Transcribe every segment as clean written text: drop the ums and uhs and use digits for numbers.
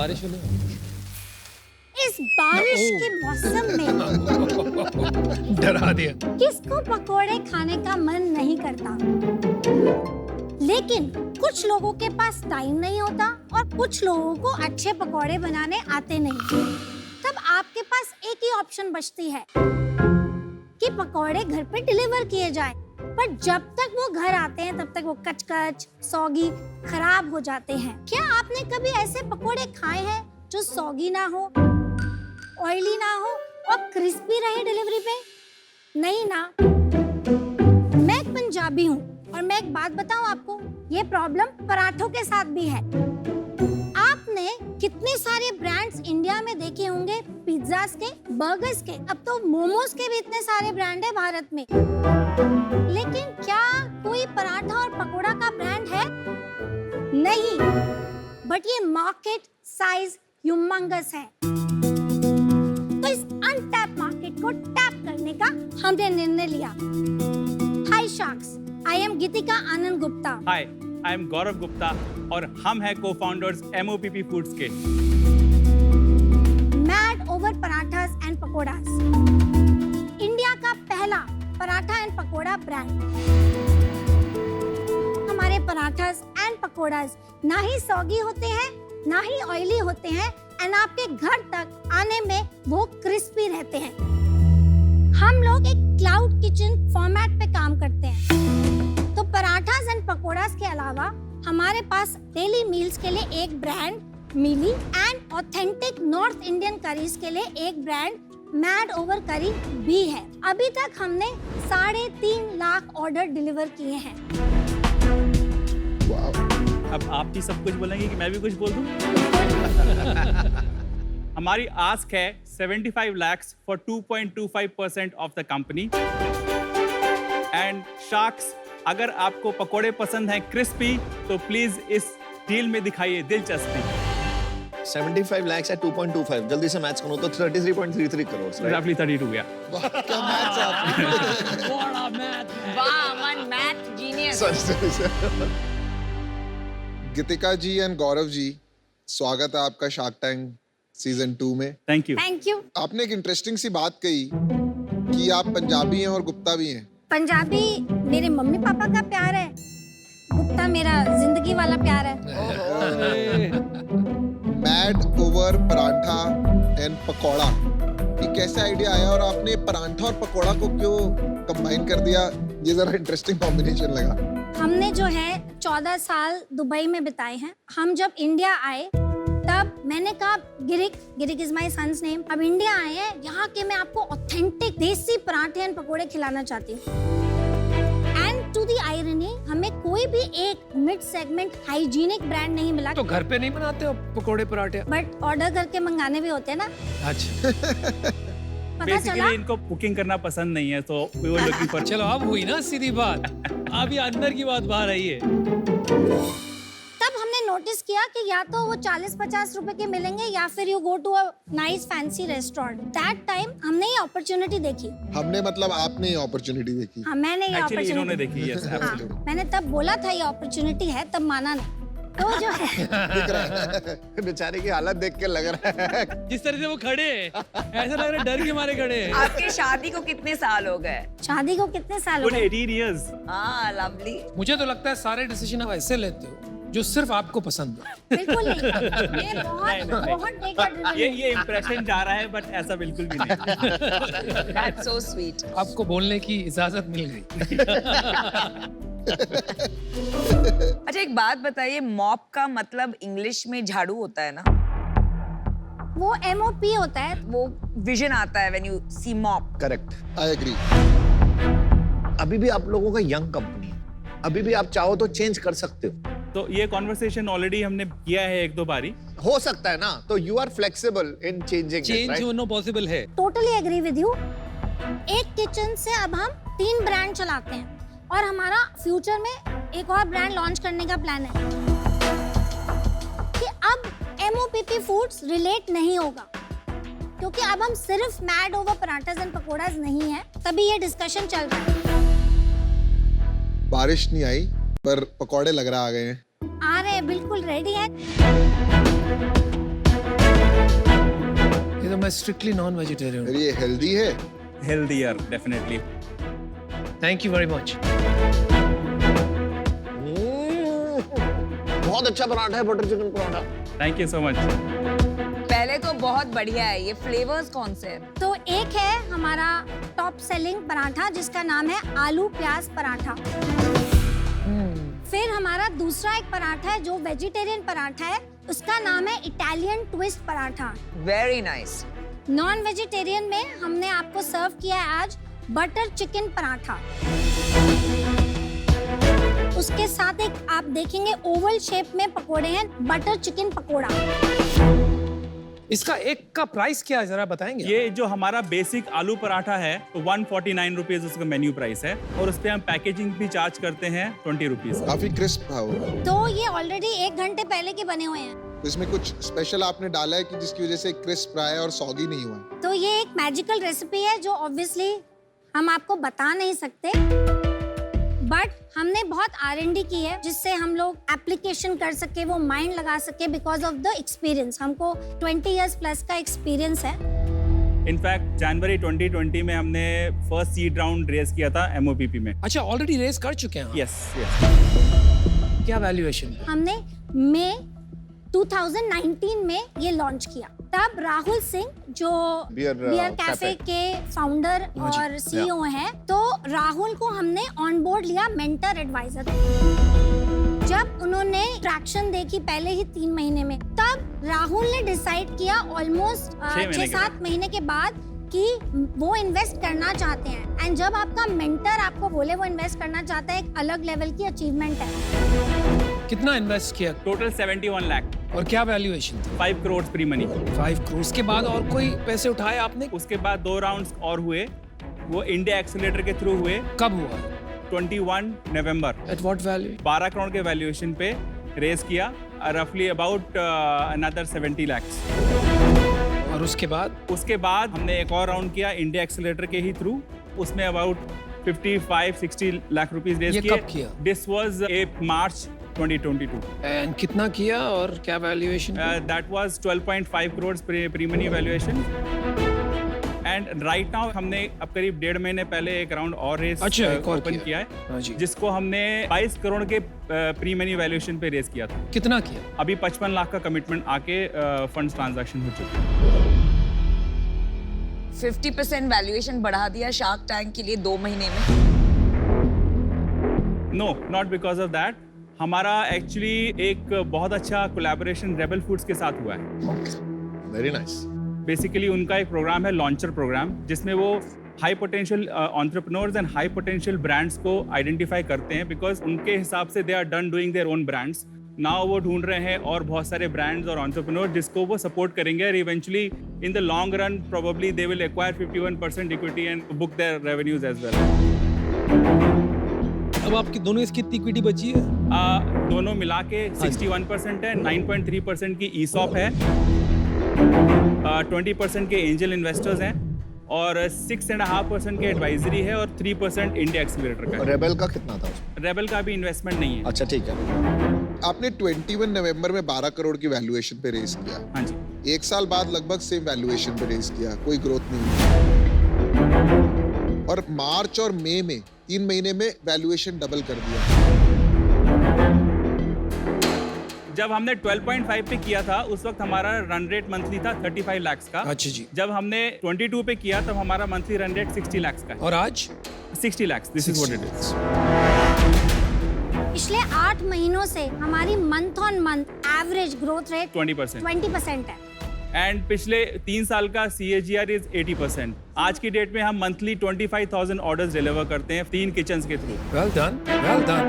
बारिश होने इस बारिश के मौसम में डरा दिया। किसको पकोड़े खाने का मन नहीं करता? लेकिन कुछ लोगों के पास टाइम नहीं होता और कुछ लोगों को अच्छे पकोड़े बनाने आते नहीं। तब आपके पास एक ही ऑप्शन बचती है कि पकोड़े घर पे डिलीवर किए जाए। पर जब तक वो घर आते हैं तब तक वो कच-कच, सौगी, खराब हो जाते हैं। क्या आपने कभी ऐसे पकोड़े खाए हैं जो सौगी ना हो, ऑयली ना हो और क्रिस्पी रहे डिलीवरी पे? नहीं ना। मैं एक पंजाबी हूँ और मैं एक बात बताऊँ आपको, ये प्रॉब्लम पराठों के साथ भी है। आपने कितने सारे ब्रांड्स इंडिया में देखे होंगे, पिज्जास के, बर्गर्स के, अब तो मोमोज के भी इतने सारे ब्रांड है भारत में। लेकिन क्या कोई पराठा और पकोड़ा का ब्रांड है? नहीं। बट ये मार्केट साइज ह्यूमंगस है। तो इस अनटैप मार्केट को टैप करने का हमने निर्णय लिया। Hi sharks, I am Geetika Anand Gupta. Hi, I am Gaurav Gupta और हम हैं को-फाउंडर्स MOPP फूड्स के। Mad over parathas and pakoras, India का पहला पराठा एंड पकोड़ा ब्रांड। हमारे पराठास एंड पकोड़ास ना ही सौगी होते हैं, ना ही ऑयली होते हैं एंड आपके घर तक आने में वो क्रिस्पी रहते हैं। हम लोग एक क्लाउड किचन फॉर्मेट पे काम करते हैं। तो पराठास एंड पकोड़ास के अलावा हमारे पास डेली मील्स के लिए एक ब्रांड मिली and authentic North Indian curries के लिए एक ब्रांड मैड ओवर करी भी है। अभी तक हमने 3.5 लाख ऑर्डर डिलीवर किए हैं। अब आप भी सब कुछ बोलेंगे कि मैं भी कुछ बोल दूं? हमारी आस्क है 75 lakhs for 2.25% of the company. And sharks, अगर आपको पकोड़े पसंद हैं क्रिस्पी तो प्लीज इस डील में दिखाइए दिलचस्पी। 75 lakhs at 2.25, जल्दी से मैथ्स करो तो 33.33 करोड़, रफली 32 गया। क्या मैथ्स आप? बड़ा मैथ है। वाह, Aman math genius. Sorry. Geetika ji and Gaurav ji, स्वागत है आपका शार्क टैंक सीजन 2 में। Thank you. Thank you. आपने एक इंटरेस्टिंग सी बात कही कि आप पंजाबी हैं और गुप्ता भी हैं। पंजाबी मेरे मम्मी पापा का प्यार है, गुप्ता मेरा जिंदगी वाला प्यार है। Mad over paratha and pakora, ये कैसे आइडिया आया और आपने पराठा और पकौड़ा को क्यों कंबाइन कर दिया? ये जरा इंटरेस्टिंग कॉम्बिनेशन लगा। हमने जो है 14 साल दुबई में बिताए हैं। हम जब इंडिया आए तब मैंने कहा गिरिक इज माय सन्स नेम, अब इंडिया आए हैं, यहाँ के मैं आपको ऑथेंटिक देसी पराठे एंड पकोड़े खिलाना चाहती हूँ। एंड टू द आयरनी, हमें कोई भी एक मिड सेगमेंट हाइजीनिक ब्रांड नहीं मिला। तो घर पे नहीं बनाते हो पकोड़े पराठे? बट ऑर्डर करके मंगाने भी होते हैं ना। अच्छा। पता चला बेसिकली इनको कुकिंग करना पसंद नहीं है, तो वी वर लुकिंग फॉर। चलो अब हुई ना सीधी बात। अब ये अंदर की बात बाहर आई है। तब हमने नोटिस किया कि या तो वो 40-50 रुपए के मिलेंगे या फिर you go to a nice fancy restaurant. That time हमने ये अपॉर्चुनिटी देखी। हमने मतलब आपने ये अपॉर्चुनिटी देखी? हाँ, मैंने ये एक्चुअली इन्होंने अपॉर्चुनिटी देखी। Yes, absolutely. मैंने तब बोला था ये अपॉर्चुनिटी है, तब माना नहीं। तो जो है दिख रहा है बेचारे की हालत देख के लग रहा है जिस तरह से वो खड़े हैं, ऐसा लग रहा है डर के मारे खड़े हैं। आपके शादी को कितने साल हो गए? शादी को कितने साल हो गुड गए? 18 years। हाँ, लवली। मुझे तो लगता है सारे डिसीजन आप ऐसे लेते हो जो सिर्फ आपको पसंद हो। बिल्कुल नहीं। मैं बहुत देखा ये इंप्रेशन जा रहा है, बट ऐसा बिल्कुल भी नहीं। That's so sweet. आपको बोलने की इजाजत मिल गई। अच्छा, एक बात बताइए, मॉप का मतलब इंग्लिश में झाड़ू होता है ना? वो MOP होता है। वो विजन आता है when you see mop. Correct. I agree. अभी भी आप लोगों का यंग कंपनी है, अभी भी आप चाहो तो चेंज कर सकते हो। तो ये कॉन्वर्सेशन ऑलरेडी हमने किया है 1-2 बारी। हो सकता है ना, तो you are flexible in changing. Change होना पॉसिबल है। Totally agree with you. एक किचन से अब हम 3 ब्रांड चलाते हैं और हमारा फ्यूचर में एक और ब्रांड लॉन्च करने का प्लान है कि अब MOPP फूड्स रिलेट नहीं होगा, क्योंकि अब हम सिर्फ मैड ओवर पराठास एंड पकोड़ास नहीं है। तभी ये डिस्कशन चल रहा है। बारिश नहीं आई पर पकौड़े लग रहा आ गए हैं। आ रहे हैं, बिल्कुल रेडी है। मतलब मैं स्ट्रिक्टली नॉन वेजिटेरियन फिर ये हेल्दी है? Healthier, definitely. Thank you very much. बहुत अच्छा पराठा है, butter chicken paratha. Thank you so much. पहले तो बहुत बढ़िया है। ये फ्लेवर्स कौन से हैं? तो एक है हमारा टॉप सेलिंग पराठा जिसका नाम है आलू प्याज पराठा। फिर हमारा दूसरा एक पराठा है जो वेजिटेरियन पराठा है, उसका नाम है Italian twist paratha. Very nice. Non vegetarian में हमने आपको सर्व किया है आज बटर चिकन पराठा। उसके साथ एक आप देखेंगे ओवल शेप में पकोड़े हैं, बटर चिकन पकोड़ा। इसका एक का प्राइस क्या है जरा बताएंगे? ये जो हमारा बेसिक आलू पराठा है तो 149 रुपीज उसका मेन्यू प्राइस है, और उस पे हम पैकेजिंग भी चार्ज करते हैं 20 रुपीज। काफी क्रिस्प था वो। तो ये ऑलरेडी 1 घंटे पहले के बने हुए हैं। तो इसमें कुछ स्पेशल आपने डाला है कि जिसकी वजह से क्रिस्प रहा है और सॉगी नहीं हुआ है? तो ये एक मैजिकल रेसिपी है जो ऑब्वियसली हम आपको बता नहीं सकते, बट हमने बहुत R&D की है जिससे हम लोग एप्लीकेशन कर सके, वो माइंड लगा सके बिकॉज ऑफ द एक्सपीरियंस। हमको 20 इयर्स प्लस का एक्सपीरियंस है। इनफैक्ट जनवरी 2020 में हमने फर्स्ट सीड राउंड रेज किया था MOPP में। अच्छा, ऑलरेडी रेस कर चुके हैं? यस। क्या वैल्यूएशन? हमने मई 2019 में ये लॉन्च किया। तब राहुल सिंह जो Beer, बियर कैफे के फाउंडर और CEO हैं, तो राहुल को हमने ऑन बोर्ड लिया मेंटर एडवाइजर। जब उन्होंने ट्रैक्शन देखी पहले ही 3 महीने में, तब राहुल ने डिसाइड किया ऑलमोस्ट 6-7 महीने के बाद कि वो इन्वेस्ट करना चाहते हैं। एंड जब आपका मेंटर आपको बोले वो इन्वेस्ट करना चाहता है, एक अलग लेवल की अचीवमेंट है। कितना इन्वेस्ट किया? टोटल 71 लाख। और क्या वैल्यूएशन थी? 5 करोड़ प्री मनी। 5 करोड़ के बाद और कोई पैसे उठाए आपने? उसके बाद 2 राउंड्स और हुए, वो इंडिया एक्सीलरेटर के थ्रू हुए। कब हुआ? 21 November. At what value? 12 crore के वैल्यूएशन पे रेज किया, रफली अबाउट अनदर 70 lakhs। और उसके बाद हमने एक और राउंड किया इंडिया एक्सीलरेटर के ही थ्रू, उसमें अबाउट 55-60 लाख रुपीस रेज ये किए। कब किया? This was March 2022। एंड कितना किया और क्या valuation? That was 12.5 crores pre-money valuation. And right now हमने अब करीब 1.5 महीने पहले एक राउंड और रेस अच्छा, एक और ओपन किया हाँ जी। है, जिसको हमने 22 करोड़ के प्री मनी वैल्यूएशन पे रेस किया था। कितना किया? अभी 55 लाख का कमिटमेंट आके फंड्स ट्रांजैक्शन हो चुके हैं। 50% वैल्यूएशन बढ़ा दिया शार्क टैंक के लिए 2 महीने में। No, not because of that. हमारा एक्चुअली एक बहुत अच्छा कोलैबोरेशन रेबल फूड्स के साथ हुआ है। Very nice. बेसिकली उनका एक प्रोग्राम है, लॉन्चर प्रोग्राम, जिसमें वो high potential entrepreneurs and high potential brands को आइडेंटिफाई करते हैं, बिकॉज उनके हिसाब से they are done doing their own brands. Now वो ढूंढ रहे हैं और बहुत सारे ब्रांड्स और एंटरप्रेन्योर जिसको वो सपोर्ट करेंगे, और eventually in the long run probably they will acquire 51% equity and book their revenues as well. अब आपकी दोनों इसकी इक्विटी बची है? दोनों मिला के 61% है, 9.3% की ESOP है, 20% के एंजल इन्वेस्टर्स हैं, और 6.5% के एडवाइजरी है, और 3% इंडिया एक्सीलरेटर का। रेबल का कितना था उसमें? रेबल का भी इन्वेस्टमेंट नहीं है। अच्छा, ठीक है। आपने 21 नवंबर में 12 करोड़ की वैल्यूएशन पे रेस किया। हाँ जी। 1 साल बाद लगभग सेम वैल्यूएशन पे रेस किया, कोई ग्रोथ नहीं। और मार्च और मई में 3 महीने में वैल्यूएशन डबल कर दिया। जब हमने 12.5 पे किया था उस वक्त हमारा रन रेट मंथली था 35 लाख का। अच्छा जी। जब हमने 22 पे किया तब हमारा मंथली रन रेट 60 लाख का है। और आज 60 lakh. This is what it is. पिछले 8 महीनों से हमारी month on month average growth rate 20% है। एंड पिछले 3 साल का CAGR इज 80%। आज की डेट में हम मंथली 25,000 ऑर्डर्स डिलीवर करते हैं 3 किचन्स के through. Well done, well done.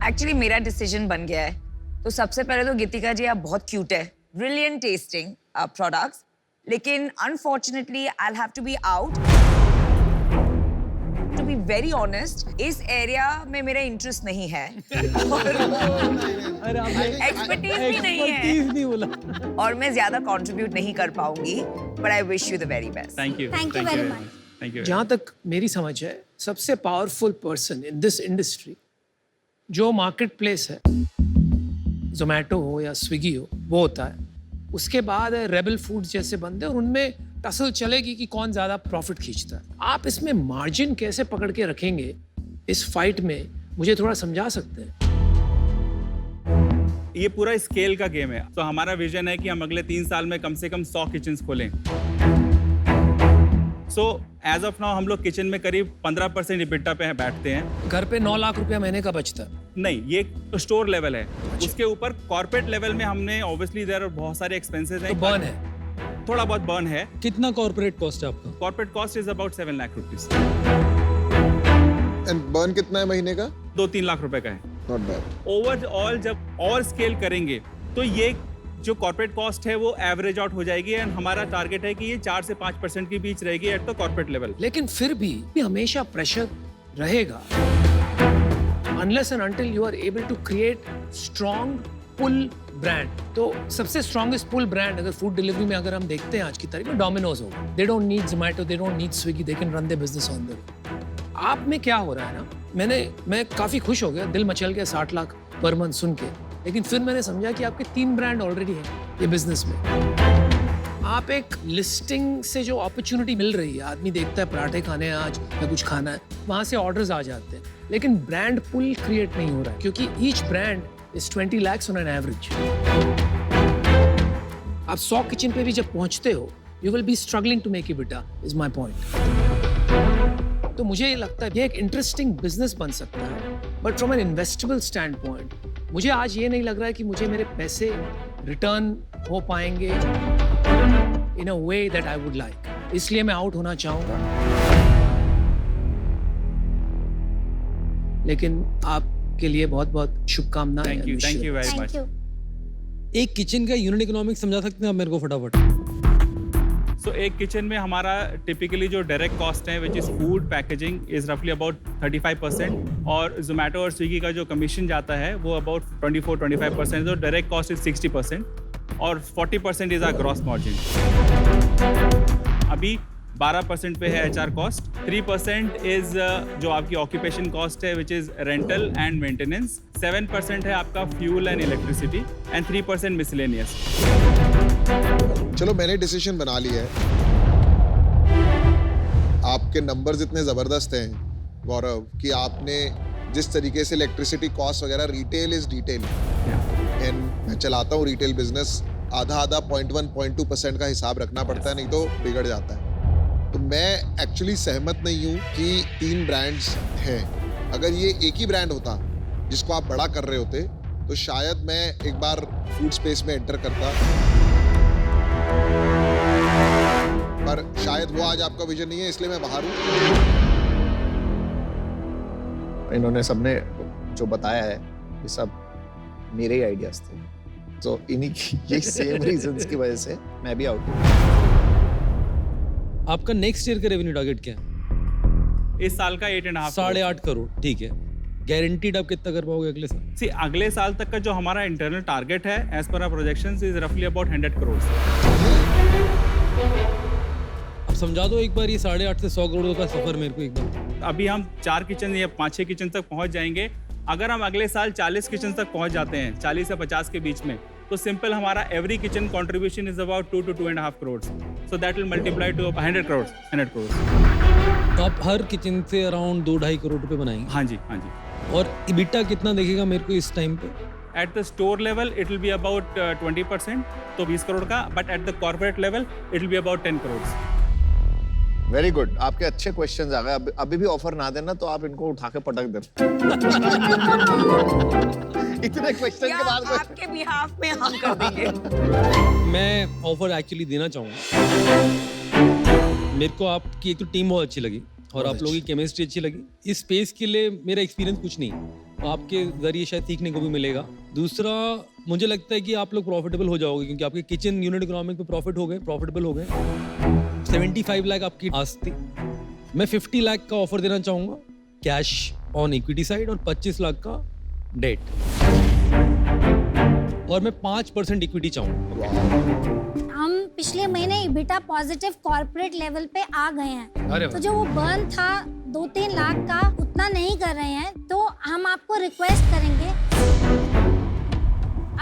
Actually मेरा डिसीजन बन गया है। तो सबसे पहले तो गीतिका जी आप बहुत क्यूट है, ब्रिलियंट टेस्टिंग प्रोडक्ट्स, लेकिन unfortunately I will have to be out. To be very honest, इस एरिया में मेरा इंटरेस्ट नहीं है, एक्सपर्टीज भी नहीं है, और मैं ज्यादा कंट्रीब्यूट नहीं कर पाऊंगी, but I wish you the very best. Thank you. Thank you very much. Thank you. जहाँ तक मेरी समझ है, सबसे powerful person in this industry जो मार्केट प्लेस है, जोमेटो हो या स्विगी हो, वो होता है उसके बाद रेबल फूड्स जैसे बनते हैं और उनमें टसल चलेगी कि कौन ज्यादा प्रॉफिट खींचता है। आप इसमें मार्जिन कैसे पकड़ के रखेंगे इस फाइट में, मुझे थोड़ा समझा सकते हैं? ये पूरा स्केल का गेम है। तो हमारा विजन है कि हम अगले 3 साल में कम से कम 100 किचन्स खोलें। सो एज ऑफ नाउ हम लोग किचन में करीब 15% इबिटा पे बैठते हैं। घर पे 9 लाख रुपया महीने का बचता है। नहीं, ये तो स्टोर लेवल है। उसके ऊपर कॉर्पोरेट लेवल में हमने ऑब्वियसली देयर बहुत सारे एक्सपेंसेस हैं। तो बर्न है, थोड़ा बहुत बर्न है। कितना कॉर्पोरेट कॉस्ट है आपका? Corporate cost is about 7 lakh rupees. And burn कितना है महीने का? 2-3 लाख रुपए का है। Not bad. ओवरऑल जब और स्केल करेंगे तो ये जो कॉर्पोरेट कॉस्ट है वो एवरेज आउट हो जाएगी एंड हमारा टारगेट है कि ये 4 से 5% के बीच रहेगी एट द कॉर्पोरेट लेवल। लेकिन फिर भी हमेशा प्रेशर रहेगा unless and until you are able to create strong pull brand। तो सबसे strongest pull brand अगर फूड डिलीवरी में अगर हम देखते हैं आज की तारीख में डोमिनोज होगा। They don't need Zomato, they don't need Swiggy, they can run their business on their own। आप में क्या हो रहा है ना, मैं काफी खुश हो गया, दिल मचल गया 60 लाख पर मंथ सुन के, लेकिन फिर मैंने समझा कि आपके 3 ब्रांड ऑलरेडी हैं ये बिजनेस में। आप एक लिस्टिंग से जो अपॉर्चुनिटी मिल रही है, आदमी देखता है पराठे खाने हैं आज या कुछ खाना है, वहां से ऑर्डर्स आ जाते हैं, लेकिन ब्रांड पुल क्रिएट नहीं हो रहा है क्योंकि each brand is 20 lakhs on an average. आप 100 किचन पे भी जब पहुंचते हो, you will be struggling to make EBITDA is my point. तो मुझे ये लगता है ये एक इंटरेस्टिंग बिजनेस बन सकता है, but from an investable stand point मुझे आज ये नहीं लग रहा है कि मुझे मेरे पैसे रिटर्न हो पाएंगे in a way that I would like, इसलिए मैं आउट होना चाहूंगा। लेकिन आपके लिए बहुत बहुत शुभकामनाएं। Thank you very thank much. You. एक किचन का यूनिट इकोनॉमिक्स समझा सकते हैं आप मेरे को फटाफट? सो एक किचन में हमारा टिपिकली जो डायरेक्ट कॉस्ट है which is food packaging is रफली अबाउट 35% और जोमेटो और स्विगी का जो कमीशन जाता है वो अबाउट 24-25%। तो डायरेक्ट कॉस्ट इज 60% और 40% इज आवर ग्रॉस मार्जिन। अभी 12% पे है HR कॉस्ट, 3% इज जो आपकी ऑक्यूपेशन कॉस्ट है which is rental and maintenance, 7% है आपका fuel and electricity and 3% miscellaneous. चलो मैंने डिसीजन बना लिया है। आपके नंबर्स इतने जबरदस्त हैं गौरव कि आपने जिस तरीके से इलेक्ट्रिसिटी कॉस्ट वगैरह, रिटेल इज डिटेल एंड मैं चलाता हूँ रिटेल बिजनेस, आधा 0.1-0.2% का हिसाब रखना पड़ता है, नहीं तो बिगड़ जाता है। तो मैं एक्चुअली सहमत नहीं हूँ कि 3 ब्रांड्स हैं। अगर ये एक ही ब्रांड होता जिसको आप बड़ा कर रहे होते तो शायद मैं एक बार फूड स्पेस में एंटर करता, पर शायद वो आज आपका विजन नहीं है, इसलिए मैं बाहर हूँ। इन्होंने सबने जो बताया है ये सब मेरे ही आइडियाज थे, तो इन्हीं की यही सेम रीजंस की वजह से मैं भी आउट हूँ। आपका नेक्स्ट ईयर का रेवेन्यू टारगेट क्या है? इस साल का 8.5 8.5 करोड़। ठीक है, गारंटीड आप कितना कर पाओगे अगले साल? सी अगले साल तक का जो हमारा इंटरनल टारगेट है as per our projections is रफली अबाउट 100 करोड़। अब समझा दो एक बार ये 8.5 से 100 करोड़ का सफर मेरे को एकदम। अभी हम 4 किचन या 5-6 किचन तक पहुंच जाएंगे। अगर हम अगले साल 40 किचन तक पहुंच जाते हैं, 40 से 50 के बीच में, तो सिंपल हमारा every kitchen contribution is about 2 to 2.5 crore. So that will multiply two 100 crore. 100 crore. तो आप हर किचन से अराउंड 2-2.5 करोड़ रुपए बनाएंगे? हाँ जी, हाँ जी। और EBITDA कितना देखेगा मेरे को इस टाइम पे? At the store level it will be about 20%, तो 20 करोड़ का, but at the corporate level it will be about 10 crore. Very good, आपके अच्छे क्वेश्चंस आ गए। अभी भी ऑफर ना देना तो आप इनको उठा के पटक देना। इतने क्वेश्चन के बाद आपके बिहाफ में हम कर देंगे। मैं ऑफर एक्चुअली देना चाहूँगा। मेरे को आपकी एक तो टीम बहुत अच्छी लगी और आप लोगों की केमिस्ट्री अच्छी लगी। इस स्पेस के लिए मेरा एक्सपीरियंस कुछ नहीं, आपके जरिए शायद सीखने को भी मिलेगा। दूसरा, मुझे लगता है कि आप लोग प्रॉफिटेबल हो जाओगे क्योंकि आपके किचन यूनिट इकोनॉमिक पे प्रॉफिटेबल हो गए। 75 लाख आपकी आस्ती, मैं 50 लाख का ऑफर देना चाहूँगा कैश ऑन इक्विटी साइड और 25 लाख का डेट, और मैं 5% इक्विटी चाहूँगा। हम पिछले महीने EBITDA पॉजिटिव कॉर्पोरेट लेवल पे आ गए हैं, अरे तो जो वो बर्न था 2-3 लाख का, उतना नहीं कर रहे हैं। तो हम आपको रिक्वेस्ट करेंगे,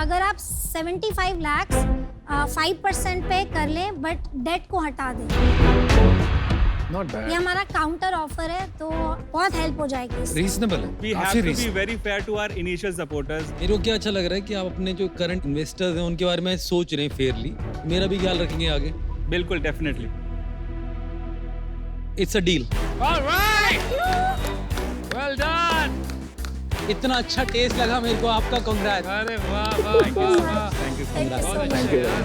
अगर आप 75 लाख 5% पे कर लें बट डेट को हटा दें। Not ये bad. हमारा काउंटर ऑफर है तो बहुत हेल्प हो जाएगी इससे। Reasonable है. We have काफी to be reasonable. very fair to our initial supporters. मेरे को क्या अच्छा लग रहा है कि आप अपने जो करंट इन्वेस्टर्स हैं उनके बारे में सोच रहे हैं फेयरली, मेरा भी ख्याल रखेंगे आगे। बिल्कुल, definitely. It's a deal. All right. Well done. इतना अच्छा टेस्ट लगा मेरे को, आपका कांग्रेट्स। अरे वाह वाह वाह वाह. Thank you so Thank you much. so बहुत much. अच्छा यार.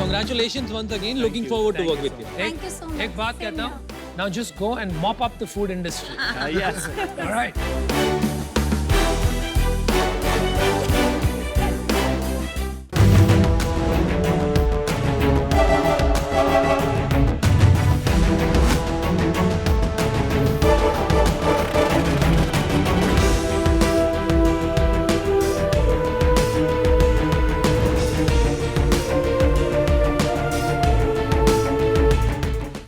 Congratulations once again. Looking forward to Thank work you with you. Thank you so much. एक बात Same कहता here. हूँ. Now just go and mop up the food industry. Yes. All right.